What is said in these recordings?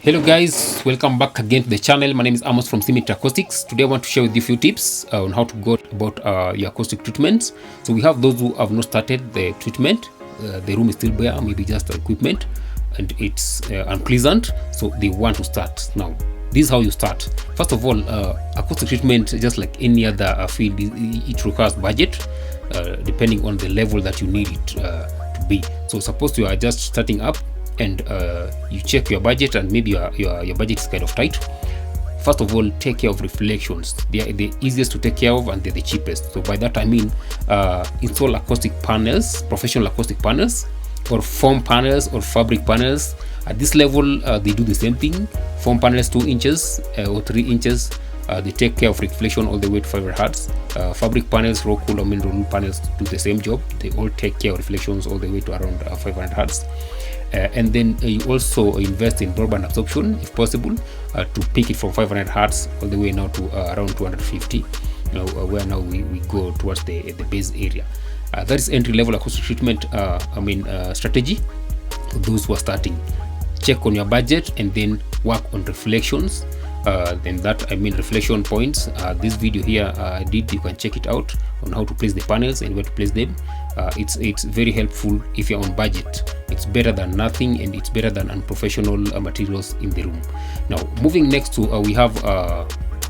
Hello guys, welcome back again to the channel. My name is Amos from Acoustics. Today I want to share with you a few tips on how to go about your acoustic treatments. So we have those who have not started the treatment. The room is still bare, maybe just equipment, and it's unpleasant, so they want to start. Now, this is how you start. First of all, acoustic treatment, just like any other field, it requires budget, depending on the level that you need it to be. So suppose you are just starting up, and you check your budget, and maybe your budget is kind of tight. First of all, take care of reflections. They are the easiest to take care of, and they're the cheapest. So by that I mean install acoustic panels, professional acoustic panels, or foam panels or fabric panels. At this level, they do the same thing. Foam panels 2 inches or 3 inches. They take care of reflection all the way to 500 hertz. Fabric panels, raw cool or mineral panels do the same job. They all take care of reflections all the way to around 500 hertz. And then you also invest in broadband absorption if possible, to pick it from 500 hertz all the way now to around 250, where now we go towards the base area. That is entry level acoustic treatment strategy for those who are starting. Check on your budget and then work on reflections. Then that I mean reflection points. This video here I did, you can check it out on how to place the panels and where to place them. It's very helpful if you're on budget. It's better than nothing, and it's better than unprofessional materials in the room. Now, moving next to we have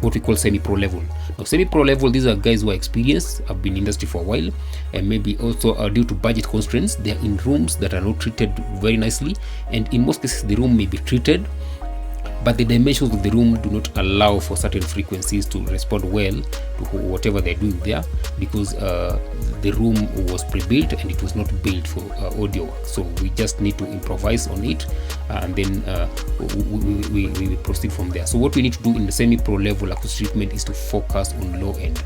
what we call semi-pro level. Now, semi-pro level, these are guys who are experienced, have been in industry for a while, and maybe also due to budget constraints, they are in rooms that are not treated very nicely, and in most cases the room may be treated, but the dimensions of the room do not allow for certain frequencies to respond well to whatever they're doing there, because the room was pre-built and it was not built for audio. So we just need to improvise on it, and then we proceed from there. So what we need to do in the semi-pro level acoustic treatment is to focus on low end.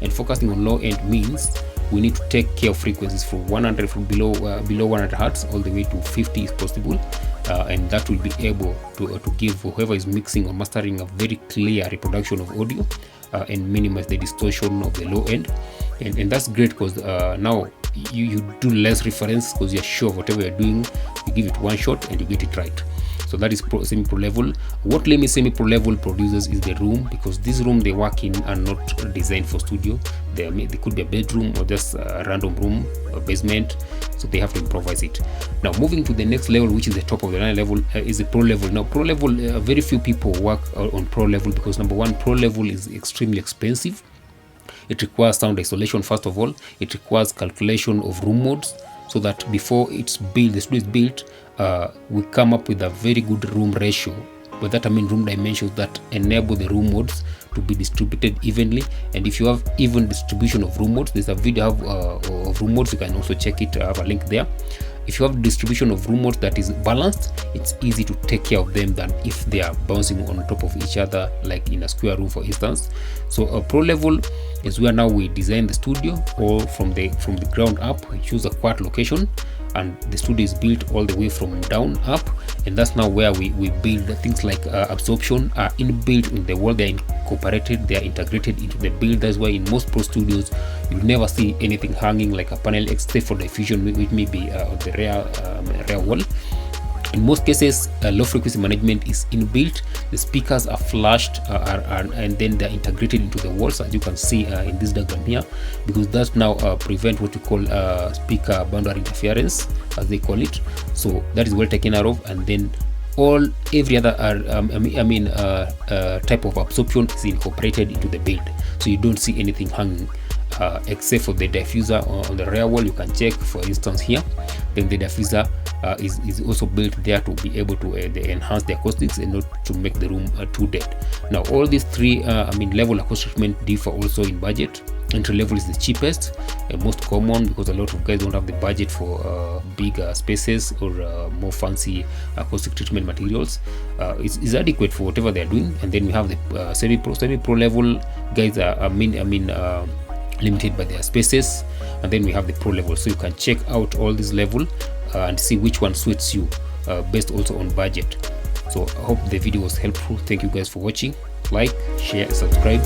And focusing on low end means we need to take care of frequencies from 100, from below 100 hertz all the way to 50 if possible, and that will be able to give whoever is mixing or mastering a very clear reproduction of audio, and minimize the distortion of the low end. And that's great, because now you do less reference, because you're sure of whatever you're doing. You give it one shot and you get it right. So that is semi-pro level. What limits semi-pro level producers is the room, because this room they work in are not designed for studio. They could be a bedroom or just a random room, a basement, so they have to improvise it. Now, moving to the next level, which is the top of the line level, is the pro level. Now, pro level, very few people work on pro level, because number one, pro level is extremely expensive. It requires sound isolation. First of all, it requires calculation of room modes, so that before it's built, the studio is built, we come up with a very good room ratio. By that I mean room dimensions that enable the room modes to be distributed evenly. And if you have even distribution of room modes, there's a video of room modes, you can also check it. I have a link there. If you have distribution of room modes that is balanced, it's easy to take care of them than if they are bouncing on top of each other, like in a square room, for instance. So a pro level is where now we design the studio, or from the ground up. We choose a quiet location, and the studio is built all the way from down up, and that's now where we build things like absorption are inbuilt in the wall. They are incorporated, they are integrated into the build. That's why in most pro studios you'll never see anything hanging like a panel, except for diffusion, which may be on the rear wall. In most cases, low frequency management is inbuilt. The speakers are flashed, and then they're integrated into the walls, as you can see in this diagram here, because that's now prevent what we call speaker boundary interference, as they call it. So that is well taken care of, and then every other type of absorption is incorporated into the build, so you don't see anything hanging. Except for the diffuser on the rear wall. You can check, for instance, here. Then the diffuser is also built there to be able to enhance the acoustics and not to make the room too dead. Now, all these three level acoustic treatment differ also in budget. Entry level is the cheapest and most common, because a lot of guys don't have the budget for bigger spaces or more fancy acoustic treatment materials. It's adequate for whatever they're doing. And then we have the semi-pro level guys are limited by their spaces, and then we have the pro level. So you can check out all these level and see which one suits you, based also on budget. So I hope the video was helpful. Thank you guys for watching. Like, share, subscribe.